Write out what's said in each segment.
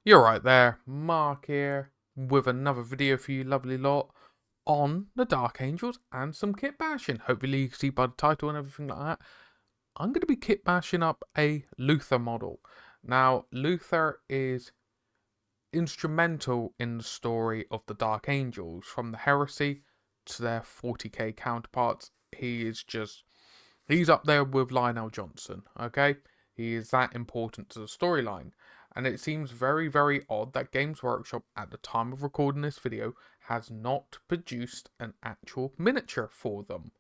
You're right there, Mark here, with another video for you lovely lot on the Dark Angels and some kit bashing. Hopefully you can see by the title and everything like that. I'm going to be kit bashing up a Luther model. Now, Luther is instrumental in the story of the Dark Angels, from the Heresy to their 40k counterparts. He's up there with Lionel Johnson, okay? He is that important to the storyline. And it seems very, very odd that Games Workshop, at the time of recording this video, has not produced an actual miniature for them.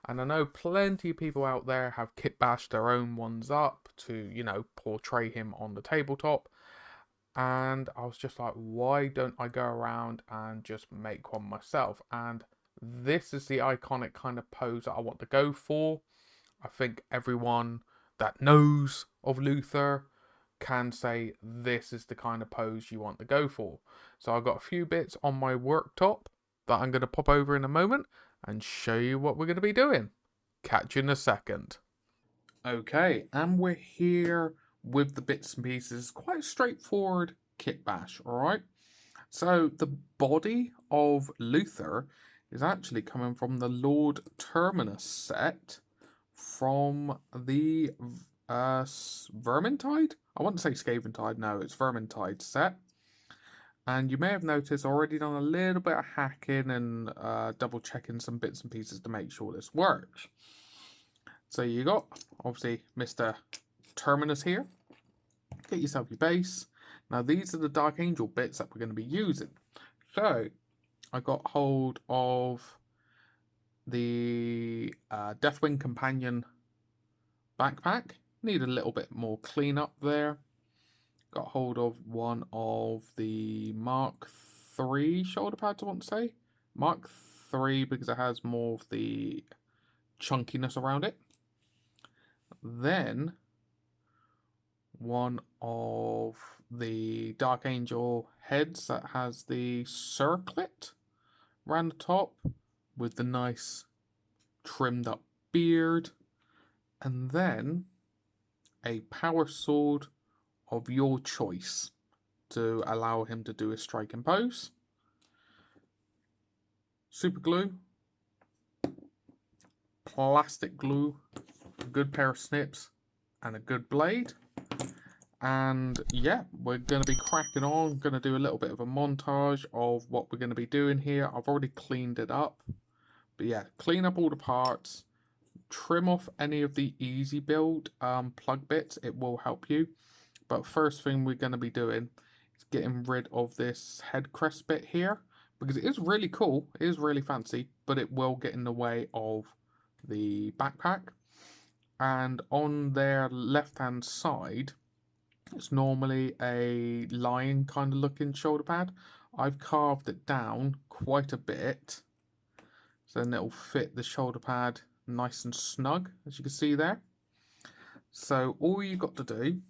And I know plenty of people out there have kit bashed their own ones up to, portray him on the tabletop. And I was just like, why don't I go around and just make one myself? And this is the iconic kind of pose that I want to go for. I think everyone that knows of Luther can say this is the kind of pose you want to go for. So I've got a few bits on my worktop that I'm going to pop over in a moment and show you what we're going to be doing. Catch you in a second. Okay, and we're here with the bits and pieces. Quite a straightforward kit bash, alright? So the body of Luther is actually coming from the Lord Terminus set from the Vermintide? I want to say Scaventide, no, it's Vermintide set. And you may have noticed already done a little bit of hacking and double checking some bits and pieces to make sure this works. So you got, obviously, Mr. Terminus here. Get yourself your base. Now these are the Dark Angel bits that we're going to be using. So I got hold of the Deathwing Companion backpack. Need a little bit more cleanup there. Got hold of one of the Mark III shoulder pads, I want to say. Mark III because it has more of the chunkiness around it. Then one of the Dark Angel heads that has the circlet around the top with the nice trimmed up beard. And then a power sword of your choice to allow him to do his striking pose. Super glue, plastic glue, a good pair of snips, and a good blade. And yeah, we're going to be cracking on. Going to do a little bit of a montage of what we're going to be doing here. I've already cleaned it up. But yeah, clean up all the parts. Trim off any of the easy build plug bits. It will help you. But first thing we're going to be doing is getting rid of this head crest bit here. Because it is really cool. It is really fancy. But it will get in the way of the backpack. And on their left hand side, it's normally a lion kind of looking shoulder pad. I've carved it down quite a bit. So then it'll fit the shoulder pad nice and snug, as you can see there. So all you got to do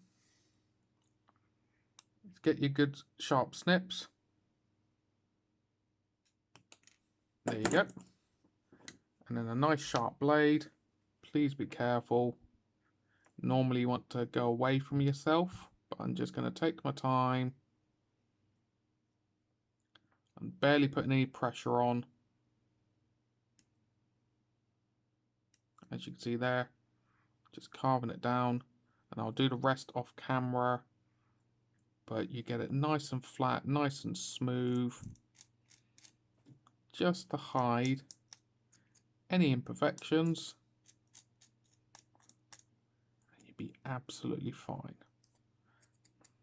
is get your good sharp snips. There you go. And then a nice sharp blade. Please be careful. Normally you want to go away from yourself, but I'm just going to take my time and barely put any pressure on. As you can see there, just carving it down, and I'll do the rest off camera, but you get it nice and flat, nice and smooth, just to hide any imperfections. You'd be absolutely fine.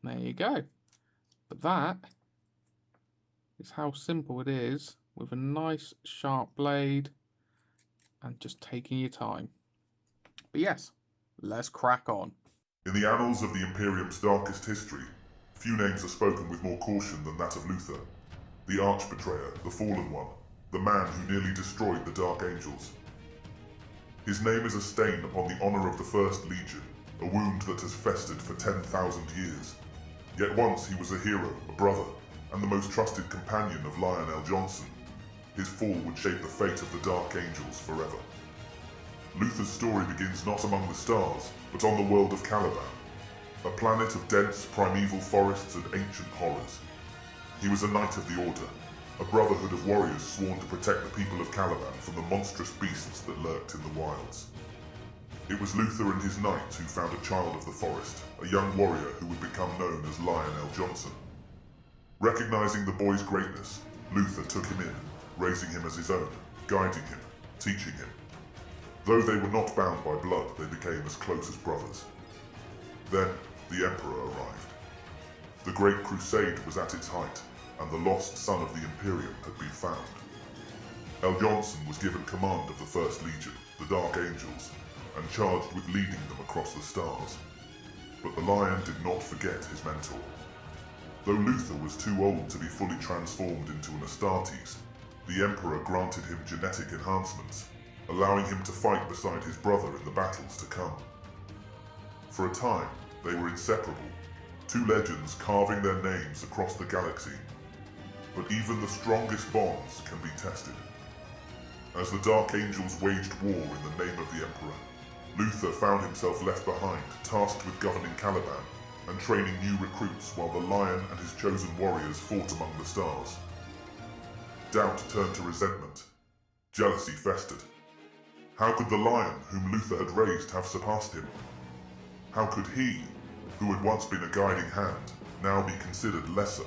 There you go. But that is how simple it is, with a nice sharp blade and just taking your time. But yes, let's crack on. In the annals of the Imperium's darkest history, few names are spoken with more caution than that of Luther, the arch-betrayer, the fallen one, the man who nearly destroyed the Dark Angels. His name is a stain upon the honour of the First Legion, a wound that has festered for 10,000 years. Yet once he was a hero, a brother, and the most trusted companion of Lionel Johnson. His fall would shape the fate of the Dark Angels forever. Luther's story begins not among the stars, but on the world of Caliban. a planet of dense primeval forests and ancient horrors. He was a knight of the Order, a brotherhood of warriors sworn to protect the people of Caliban from the monstrous beasts that lurked in the wilds. It was Luther and his knights who found a child of the forest, a young warrior who would become known as Lionel Johnson. Recognizing the boy's greatness, Luther took him in, raising him as his own, guiding him, teaching him. Though they were not bound by blood, they became as close as brothers. Then, the Emperor arrived. The Great Crusade was at its height, and the lost son of the Imperium had been found. L. Johnson was given command of the First Legion, the Dark Angels, and charged with leading them across the stars. But the Lion did not forget his mentor. Though Luther was too old to be fully transformed into an Astartes, the Emperor granted him genetic enhancements, allowing him to fight beside his brother in the battles to come. For a time, they were inseparable, two legends carving their names across the galaxy. But even the strongest bonds can be tested. As the Dark Angels waged war in the name of the Emperor, Luther found himself left behind, tasked with governing Caliban and training new recruits while the Lion and his chosen warriors fought among the stars. Doubt turned to resentment. Jealousy festered. How could the Lion whom Luther had raised have surpassed him? How could he, who had once been a guiding hand, now be considered lesser?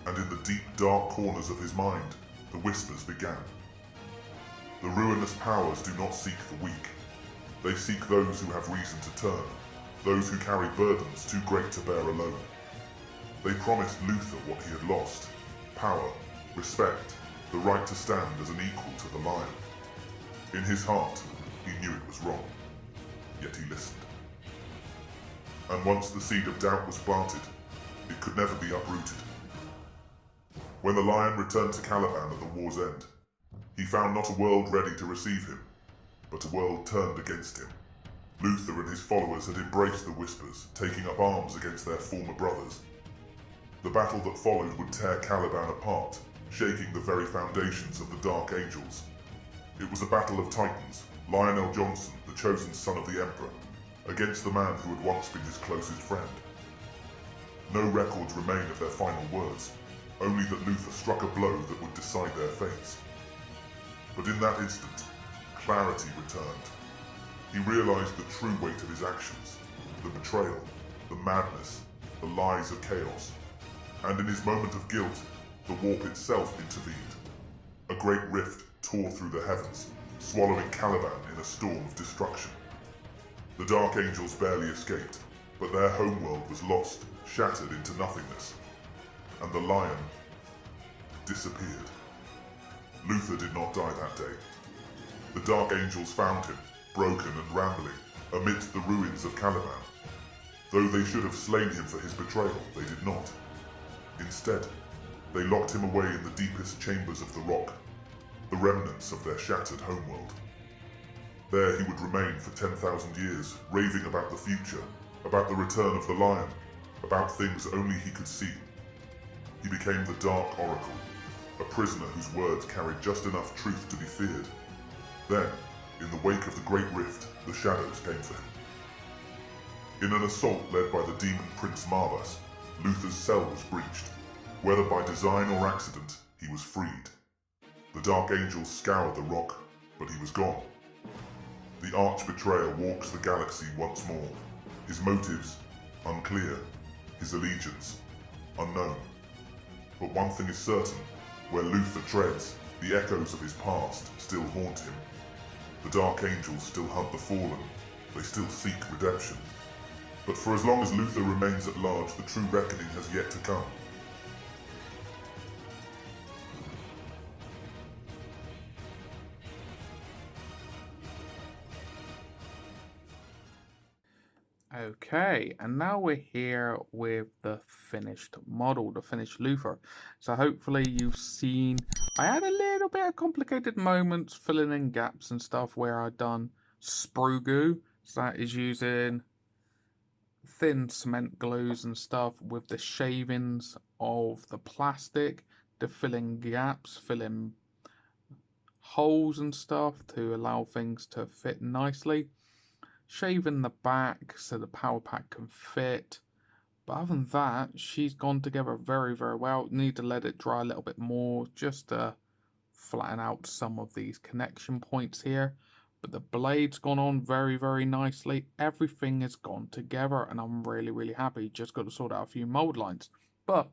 And in the deep, dark corners of his mind, the whispers began. The ruinous powers do not seek the weak. They seek those who have reason to turn, those who carry burdens too great to bear alone. They promised Luther what he had lost: power, respect, the right to stand as an equal to the Lion. In his heart, he knew it was wrong, yet he listened. And once the seed of doubt was planted, it could never be uprooted. When the Lion returned to Caliban at the war's end, he found not a world ready to receive him, but a world turned against him. Luther and his followers had embraced the Whispers, taking up arms against their former brothers. The battle that followed would tear Caliban apart, shaking the very foundations of the Dark Angels. It was a battle of titans, Lionel Johnson, the chosen son of the Emperor, against the man who had once been his closest friend. No records remain of their final words, only that Luther struck a blow that would decide their fates. But in that instant, clarity returned. He realized the true weight of his actions, the betrayal, the madness, the lies of chaos. And in his moment of guilt, the warp itself intervened. A great rift tore through the heavens, swallowing Caliban in a storm of destruction. The Dark Angels barely escaped, but their homeworld was lost, shattered into nothingness. And the Lion disappeared. Luther did not die that day. The Dark Angels found him, broken and rambling, amidst the ruins of Caliban. Though they should have slain him for his betrayal, they did not. Instead, they locked him away in the deepest chambers of the rock, the remnants of their shattered homeworld. There he would remain for 10,000 years, raving about the future, about the return of the Lion, about things only he could see. He became the Dark Oracle, a prisoner whose words carried just enough truth to be feared. Then, in the wake of the Great Rift, the shadows came for him. In an assault led by the demon Prince Marvas, Luther's cell was breached. Whether by design or accident, he was freed. The Dark Angels scoured the rock, but he was gone. The arch-betrayer walks the galaxy once more, his motives unclear, his allegiance unknown. But one thing is certain, where Luther treads, the echoes of his past still haunt him. The Dark Angels still hunt the fallen, they still seek redemption. But for as long as Luther remains at large, the true reckoning has yet to come. Okay, and now we're here with the finished model, the finished Luther. So hopefully you've seen, I had a little bit of complicated moments filling in gaps and stuff where I'd done sprue goo. So that is using thin cement glues and stuff with the shavings of the plastic to fill in gaps, fill in holes and stuff to allow things to fit nicely. shaving the back so the power pack can fit. But other than that, she's gone together very, very well. Need to let it dry a little bit more just to flatten out some of these connection points here. But the blade's gone on very, very nicely. Everything has gone together and I'm really, really happy. Just got to sort out a few mold lines. But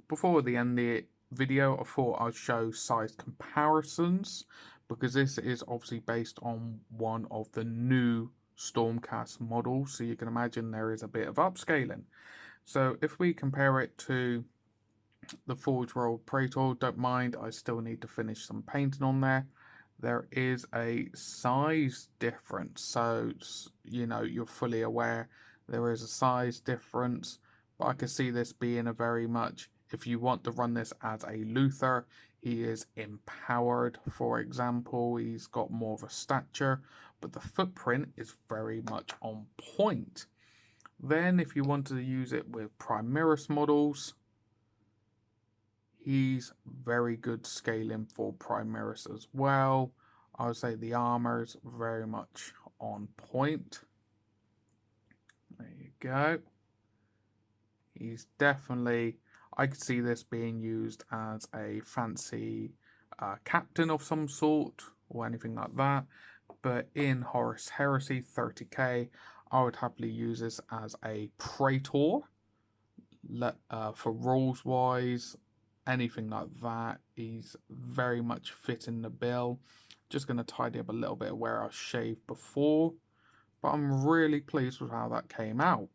before the end of the video, I thought I'd show size comparisons because this is obviously based on one of the new Stormcast models. So you can imagine there is a bit of upscaling. So if we compare it to the Forge World Traitor, don't mind, I still need to finish some painting on there. There is a size difference, so you know you're fully aware there is a size difference, but I can see this being a very much, if you want to run this as a Luther, he is empowered, for example, he's got more of a stature, but the footprint is very much on point. Then if you wanted to use it with Primaris models, he's very good scaling for Primaris as well. I would say the armor's very much on point. There you go. He's definitely, I could see this being used as a fancy captain of some sort or anything like that. But in Horus Heresy 30k, I would happily use this as a traitor. For rules wise, anything like that, he's very much fitting the bill. Just going to tidy up a little bit of where I shaved before, but I'm really pleased with how that came out.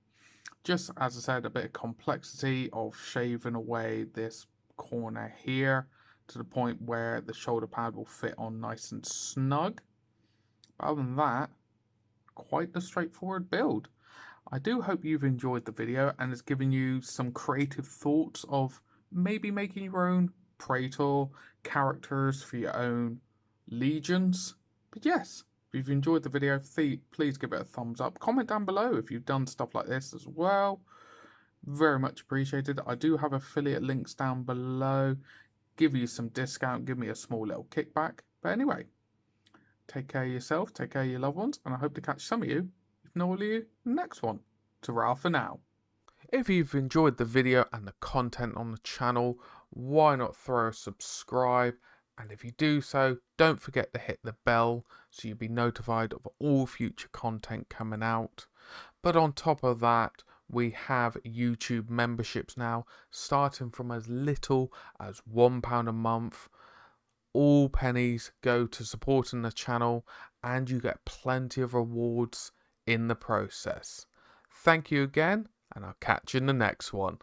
Just as I said, a bit of complexity of shaving away this corner here to the point where the shoulder pad will fit on nice and snug. But other than that, quite the straightforward build. I do hope you've enjoyed the video and it's given you some creative thoughts of maybe making your own Praetor characters for your own legions. But yes, if you've enjoyed the video, please give it a thumbs up. Comment down below if you've done stuff like this as well. Very much appreciated. I do have affiliate links down below. Give you some discount, give me a small little kickback. But anyway, take care of yourself, take care of your loved ones, and I hope to catch some of you, if not all of you, next one. Ta-ra for now. If you've enjoyed the video and the content on the channel, why not throw a subscribe? And if you do so, don't forget to hit the bell so you'll be notified of all future content coming out. But on top of that, we have YouTube memberships now, starting from as little as £1 a month. All pennies go to supporting the channel and you get plenty of rewards in the process. Thank you again, and I'll catch you in the next one.